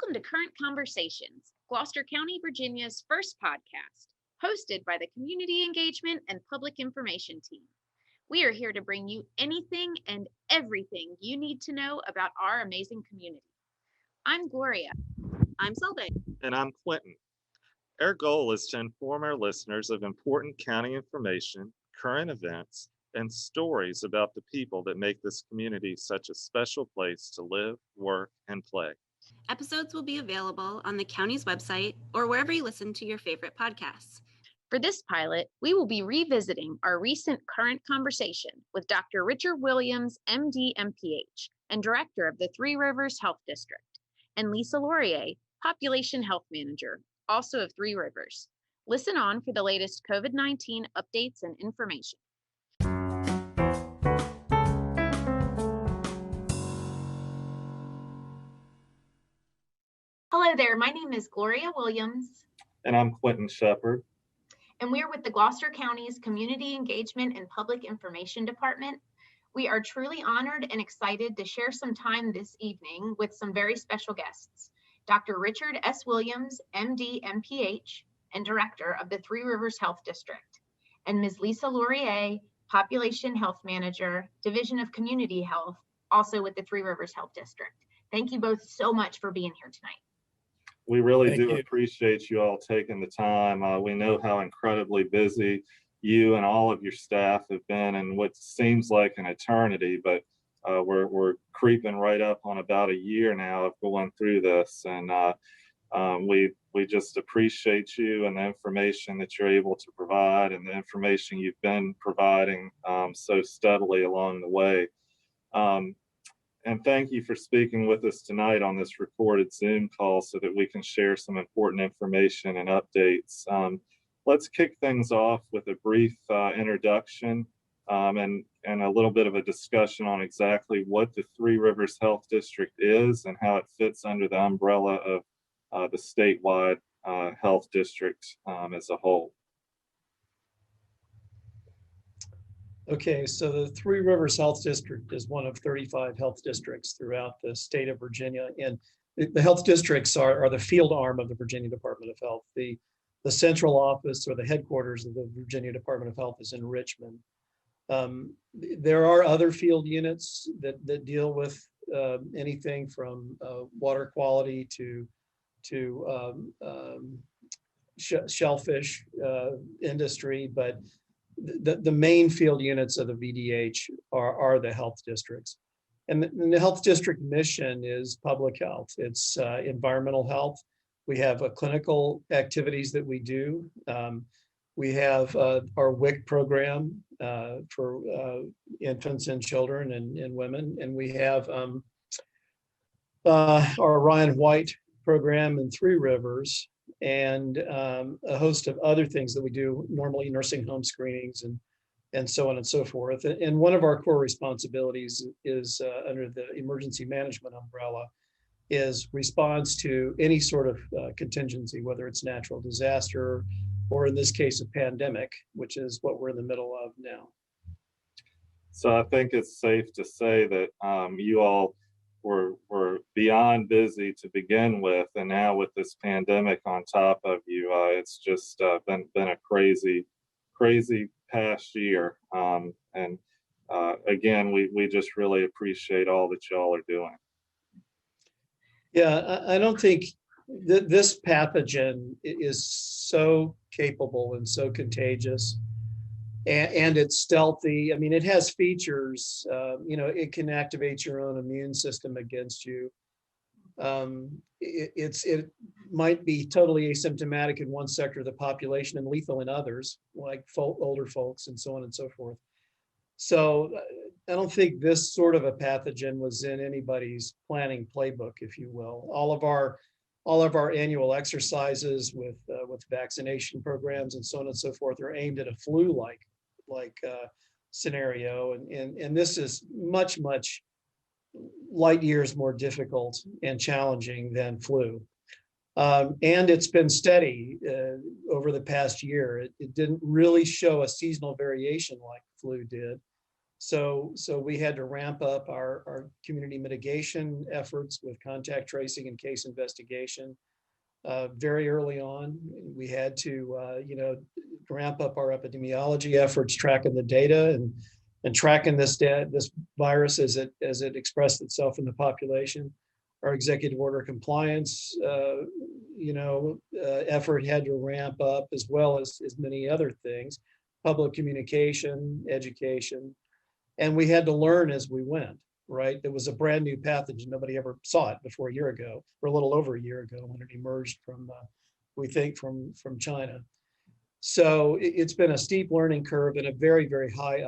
Welcome to Current Conversations, Gloucester County, Virginia's first podcast, hosted by the Community Engagement and Public Information Team. We are here to bring you anything and everything you need to know about our amazing community. I'm Gloria. I'm Solveig. And I'm Quentin. Our goal is to inform our listeners of important county information, current events, and stories about the people that make this community such a special place to live, work, and play. Episodes will be available on the county's website or wherever you listen to your favorite podcasts. For this pilot, we will be revisiting our recent current conversation with Dr. Richard Williams, MD, MPH, and Director of the Three Rivers Health District, and Lisa Laurier, Population Health Manager, also of Three Rivers. Listen on for the latest COVID-19 updates and information. Hello there, my name is Gloria Williams. And I'm Quentin Shepard. And we're with the Gloucester County's Community Engagement and Public Information Department. We are truly honored and excited to share some time this evening with some very special guests. Dr. Richard S. Williams, MD, MPH, and Director of the Three Rivers Health District, and Ms. Lisa Laurier, Population Health Manager, Division of Community Health, also with the Three Rivers Health District. Thank you both so much for being here tonight. We really do appreciate you all taking the time. We know how incredibly busy you and all of your staff have been in what seems like an eternity, but we're creeping right up on about a year now of going through this, and we just appreciate you and the information that you're able to provide and the information you've been providing so steadily along the way. And thank you for speaking with us tonight on this recorded Zoom call so that we can share some important information and updates. Let's kick things off with a brief introduction and a little bit of a discussion on exactly what the Three Rivers Health District is and how it fits under the umbrella of the statewide health district as a whole. Okay, so the Three Rivers Health District is one of 35 health districts throughout the state of Virginia. And the health districts are the field arm of the Virginia Department of Health. The central office or the headquarters of the Virginia Department of Health is in Richmond. There are other field units that deal with anything from water quality to shellfish industry, but the main field units of the VDH are the health districts. And the health district mission is public health. It's environmental health. We have clinical activities that we do. We have our WIC program for infants and children and women. And we have our Ryan White program in Three Rivers, and a host of other things that we do, normally nursing home screenings and so on and so forth. And one of our core responsibilities is under the emergency management umbrella is response to any sort of contingency, whether it's natural disaster or in this case, a pandemic, which is what we're in the middle of now. So I think it's safe to say that you all were beyond busy to begin with, and now with this pandemic on top of you, it's just been a crazy past year. And again, we just really appreciate all that y'all are doing. Yeah, I don't think this pathogen is so capable and so contagious. And it's stealthy. I mean, it has features, it can activate your own immune system against you. It might be totally asymptomatic in one sector of the population and lethal in others, like older folks and so on and so forth. So I don't think this sort of a pathogen was in anybody's planning playbook, if you will. All of our annual exercises with vaccination programs and so on and so forth are aimed at a flu-like scenario, and this is much light years more difficult and challenging than flu. And it's been steady over the past year. It didn't really show a seasonal variation like flu did. So we had to ramp up our community mitigation efforts with contact tracing and case investigation. Very early on, we had to, ramp up our epidemiology efforts, tracking the data and tracking this virus as it expressed itself in the population. Our executive order compliance, effort had to ramp up, as well as many other things, public communication, education, and we had to learn as we went. Right, it was a brand new pathogen. Nobody ever saw it before a year ago, or a little over a year ago, when it emerged from, we think, from China. So it's been a steep learning curve and a very, very high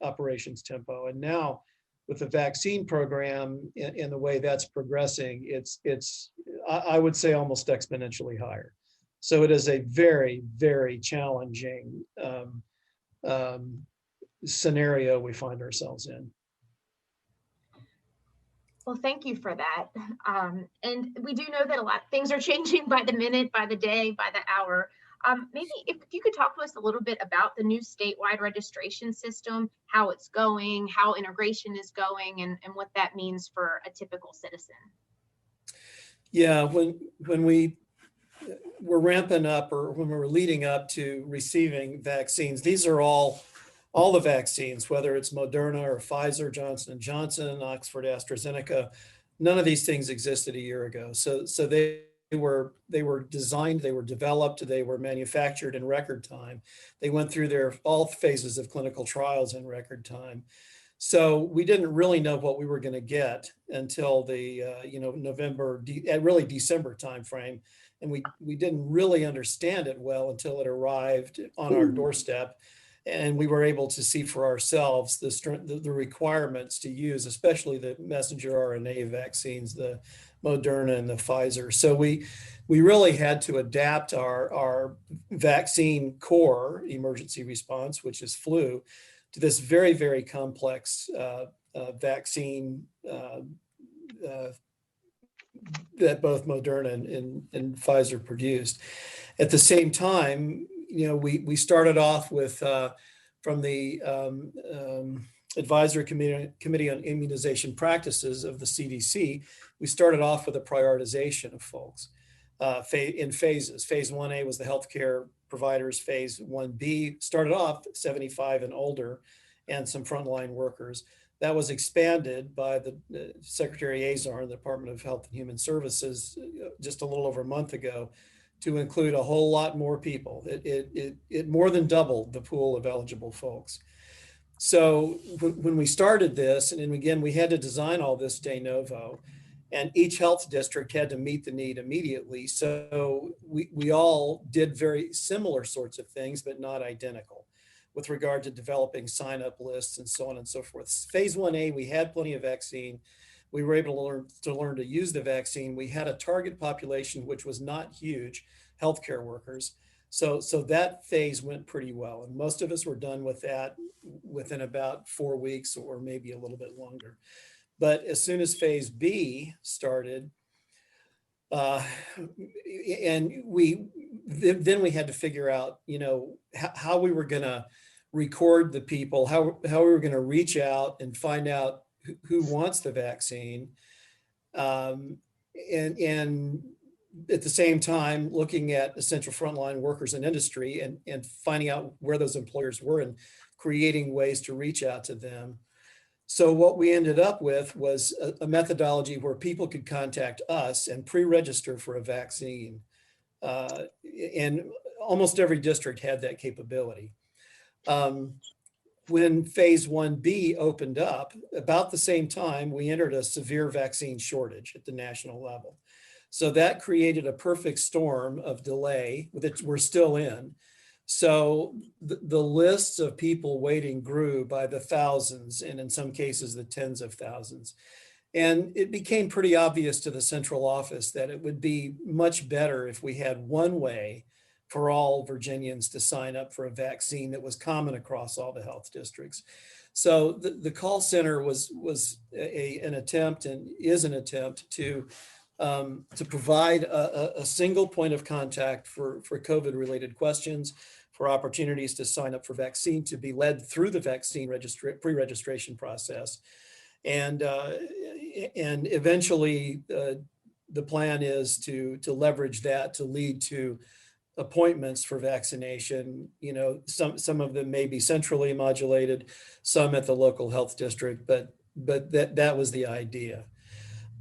operations tempo. And now with the vaccine program and the way that's progressing, it's I would say almost exponentially higher. So it is a very, very challenging scenario we find ourselves in. Well, thank you for that. And we do know that a lot of things are changing by the minute, by the day, by the hour. Maybe if you could talk to us a little bit about the new statewide registration system, how it's going, how integration is going, and what that means for a typical citizen. Yeah, when we were ramping up, or when we were leading up to receiving vaccines, these are all the vaccines, whether it's Moderna or Pfizer, Johnson & Johnson, Oxford, AstraZeneca, none of these things existed a year ago. So they were designed, they were developed, they were manufactured in record time. They went through all phases of clinical trials in record time. So we didn't really know what we were going to get until the November, really December timeframe, and we didn't really understand it well until it arrived on our doorstep. And we were able to see for ourselves the requirements to use, especially the messenger RNA vaccines, the Moderna and the Pfizer. So we really had to adapt our vaccine core emergency response, which is flu, to this very, very complex vaccine that both Moderna and Pfizer produced. At the same time, we started off with from the Advisory Committee on Immunization Practices of the CDC. We started off with a prioritization of folks in phases. Phase 1A was the healthcare providers. Phase 1B started off 75 and older, and some frontline workers. That was expanded by the Secretary Azar in the Department of Health and Human Services just a little over a month ago, to include a whole lot more people. It more than doubled the pool of eligible folks. So when we started this, and again, we had to design all this de novo, and each health district had to meet the need immediately. So we all did very similar sorts of things, but not identical, with regard to developing sign-up lists and so on and so forth. Phase 1A, we had plenty of vaccine. We were able to learn to use the vaccine. We had a target population, which was not huge, healthcare workers. So that phase went pretty well. And most of us were done with that within about 4 weeks, or maybe a little bit longer. But as soon as phase B started, and then we had to figure out, how we were going to record the people, how we were going to reach out and find out who wants the vaccine, and at the same time looking at essential frontline workers in industry and finding out where those employers were and creating ways to reach out to them. So what we ended up with was a methodology where people could contact us and pre-register for a vaccine, and almost every district had that capability. When phase 1B opened up, about the same time, we entered a severe vaccine shortage at the national level. So that created a perfect storm of delay that we're still in. So the lists of people waiting grew by the thousands, and in some cases, the tens of thousands. And it became pretty obvious to the central office that it would be much better if we had one way for all Virginians to sign up for a vaccine that was common across all the health districts. So the call center was an attempt, and is an attempt, to provide a single point of contact for COVID-related questions, for opportunities to sign up for vaccine to be led through the vaccine pre-registration process. And eventually the plan is to leverage that to lead to appointments for vaccination. You know, some of them may be centrally modulated, some at the local health district, but that was the idea.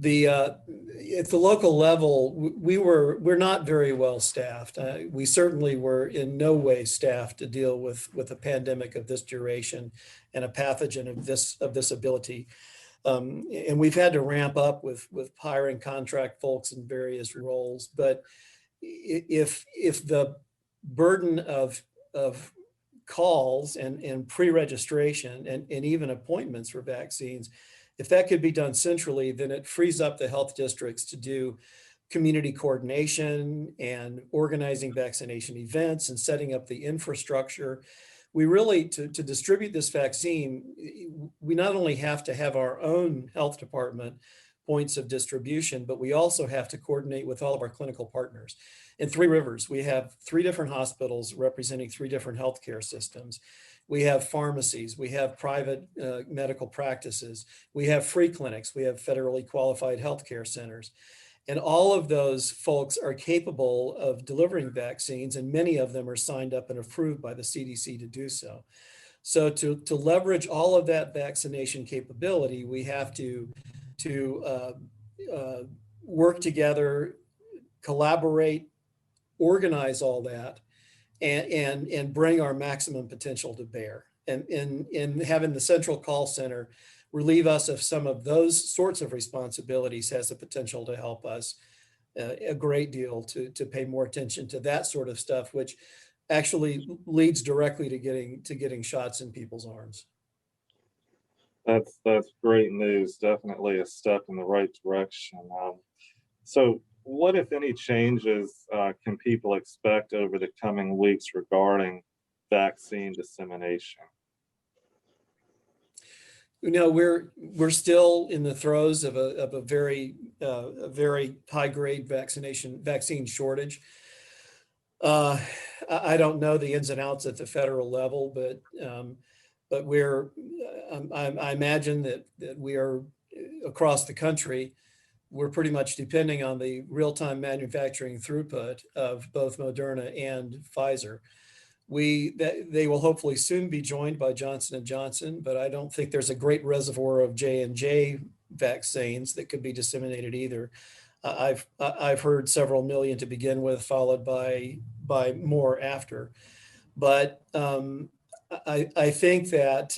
At the local level, we're not very well staffed. We certainly were in no way staffed to deal with a pandemic of this duration and a pathogen of this ability. And we've had to ramp up with hiring contract folks in various roles. But if the burden of calls and pre-registration and even appointments for vaccines, if that could be done centrally, then it frees up the health districts to do community coordination and organizing vaccination events and setting up the infrastructure. We really, to distribute this vaccine, we not only have to have our own health department points of distribution, but we also have to coordinate with all of our clinical partners. In Three Rivers, we have 3 different hospitals representing 3 different healthcare systems. We have pharmacies, we have private medical practices, we have free clinics, we have federally qualified healthcare centers. And all of those folks are capable of delivering vaccines, and many of them are signed up and approved by the CDC to do so. So to leverage all of that vaccination capability, we have to work together, collaborate, organize all that, and bring our maximum potential to bear. And having the central call center relieve us of some of those sorts of responsibilities has the potential to help us a great deal to pay more attention to that sort of stuff, which actually leads directly to getting shots in people's arms. That's great news. Definitely a step in the right direction. So what, if any, changes can people expect over the coming weeks regarding vaccine dissemination? You know, we're still in the throes of a very high grade vaccine shortage. I don't know the ins and outs at the federal level, but I imagine that we are across the country. We're pretty much depending on the real-time manufacturing throughput of both Moderna and Pfizer. They will hopefully soon be joined by Johnson & Johnson, but I don't think there's a great reservoir of J&J vaccines that could be disseminated either. I've heard several million to begin with, followed by more after. But I think that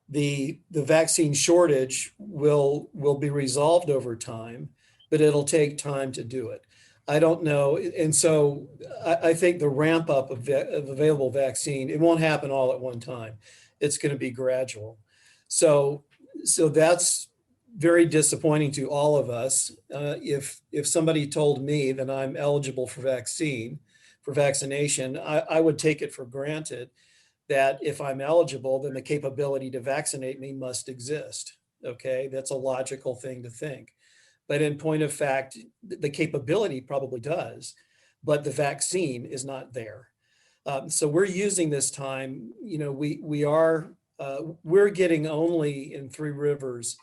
the vaccine shortage will be resolved over time, but it'll take time to do it. I don't know. And so I think the ramp up of available vaccine, it won't happen all at one time. It's going to be gradual. So that's very disappointing to all of us. If somebody told me that I'm eligible for vaccination, I would take it for granted that if I'm eligible, then the capability to vaccinate me must exist. Okay, that's a logical thing to think. But in point of fact, the capability probably does, but the vaccine is not there. So we're using this time, you know, we're getting only in Three Rivers,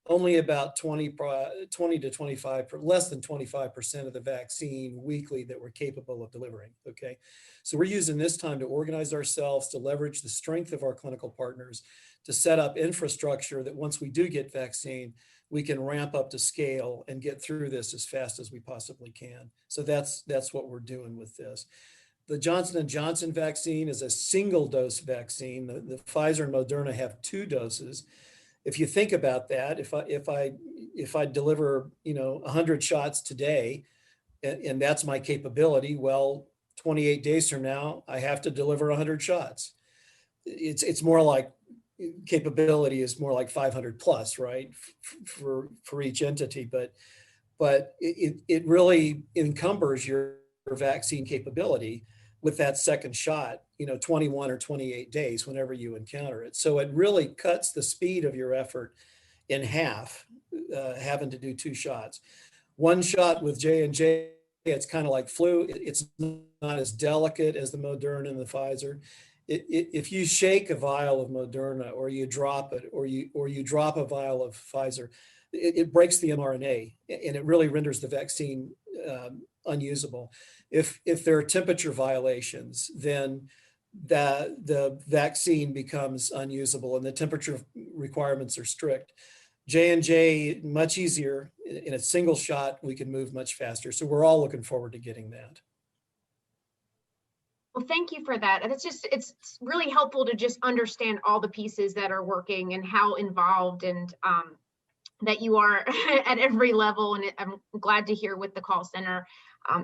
only about 20 to 25, less than 25% of the vaccine weekly that we're capable of delivering, okay? So we're using this time to organize ourselves, to leverage the strength of our clinical partners, to set up infrastructure that once we do get vaccine, we can ramp up to scale and get through this as fast as we possibly can. So that's what we're doing with this. The Johnson & Johnson vaccine is a single dose vaccine. The Pfizer and Moderna have 2 doses. If you think about that, if I deliver 100 shots today, and that's my capability, well, 28 days from now, I have to deliver 100 shots. It's more like capability is more like 500 plus, right, for each entity, but it really encumbers your vaccine capability with that second shot, 21 or 28 days whenever you encounter it. So it really cuts the speed of your effort in half, having to do 2 shots. 1 shot with J&J it's kind of like flu. It's not as delicate as the Moderna and the Pfizer. If you shake a vial of Moderna, or you drop it, or you drop a vial of Pfizer, it breaks the mRNA, and it really renders the vaccine unusable. If there are temperature violations, then the vaccine becomes unusable, and the temperature requirements are strict. J&J, much easier. In a single shot, we can move much faster. So we're all looking forward to getting that. Well, thank you for that. It's really helpful to just understand all the pieces that are working and how involved and that you are at every level. And I'm glad to hear with the call center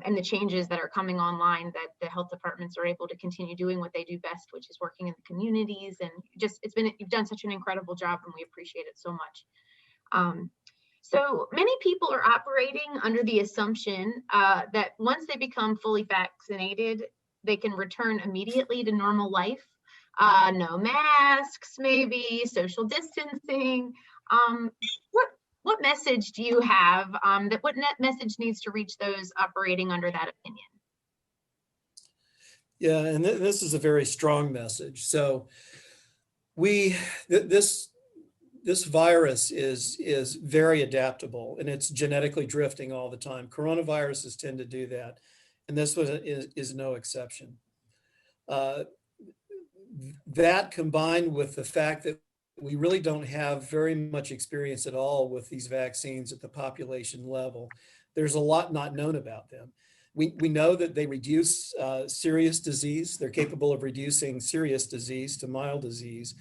and the changes that are coming online, that the health departments are able to continue doing what they do best, which is working in the communities. And just, you've done such an incredible job, and we appreciate it so much. So many people are operating under the assumption that once they become fully vaccinated, they can return immediately to normal life. No masks, maybe social distancing. What message do you have what message needs to reach those operating under that opinion? Yeah, and this is a very strong message. So this virus is very adaptable, and it's genetically drifting all the time. Coronaviruses tend to do that, and this is no exception. That combined with the fact that we really don't have very much experience at all with these vaccines at the population level, there's a lot not known about them. We know that they reduce serious disease. They're capable of reducing serious disease to mild disease.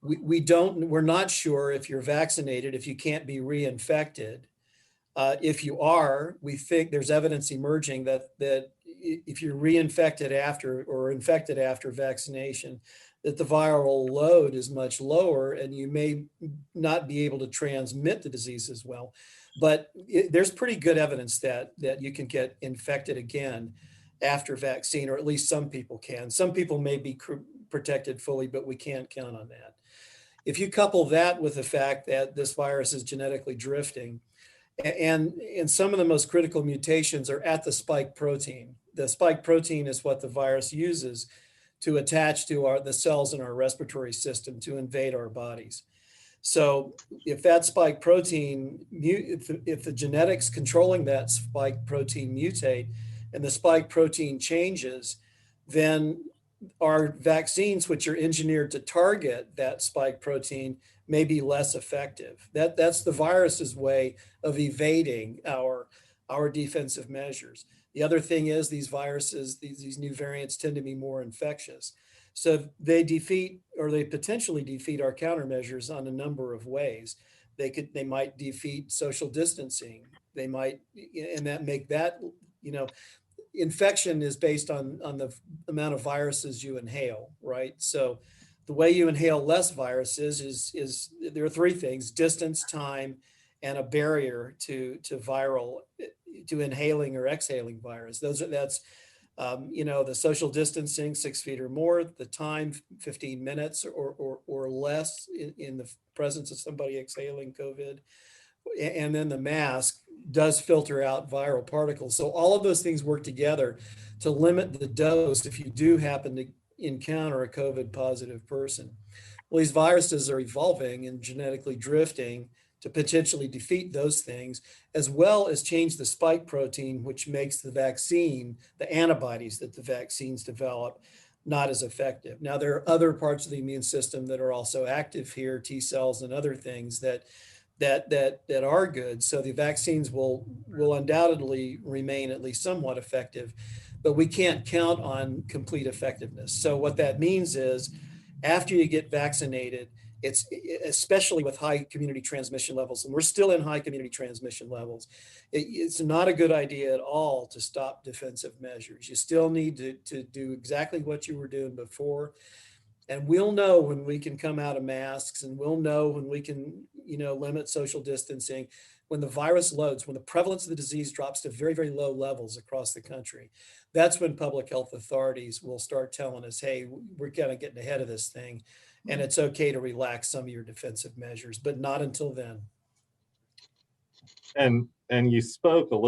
We're not sure if you're vaccinated, if you can't be reinfected. If you are, we think there's evidence emerging that if you're reinfected after or infected after vaccination, that the viral load is much lower, and you may not be able to transmit the disease as well. But there's pretty good evidence that you can get infected again after vaccine, or at least some people can. Some people may be protected fully, but we can't count on that. If you couple that with the fact that this virus is genetically drifting, and some of the most critical mutations are at the spike protein. The spike protein is what the virus uses to attach to the cells in our respiratory system to invade our bodies. So if that spike protein, if the genetics controlling that spike protein mutate and the spike protein changes, then our vaccines, which are engineered to target that spike protein, may be less effective. That's the virus's way of evading our defensive measures. The other thing is these viruses, these new variants tend to be more infectious. So they potentially defeat our countermeasures on a number of ways. They might defeat social distancing. They might, and that make that, infection is based on the amount of viruses you inhale, right? So the way you inhale less viruses is there are three things: distance, time, and a barrier to inhaling or exhaling virus. That's the social distancing, 6 feet or more, the time 15 minutes or less in the presence of somebody exhaling COVID, and then the mask does filter out viral particles. So all of those things work together to limit the dose if you do happen to encounter a COVID positive person. Well, these viruses are evolving and genetically drifting to potentially defeat those things, as well as change the spike protein, which makes the vaccine, the antibodies that the vaccines develop, not as effective. Now, there are other parts of the immune system that are also active here, T cells and other things that are good. So the vaccines will undoubtedly remain at least somewhat effective, but we can't count on complete effectiveness. So what that means is, after you get vaccinated, it's especially with high community transmission levels, and we're still in high community transmission levels, it's not a good idea at all to stop defensive measures. You still need to do exactly what you were doing before. And we'll know when we can come out of masks, and we'll know when we can, limit social distancing, when the virus loads, when the prevalence of the disease drops to very, very low levels across the country. That's when public health authorities will start telling us, hey, we're kind of getting ahead of this thing, and it's okay to relax some of your defensive measures, but not until then. And you spoke a little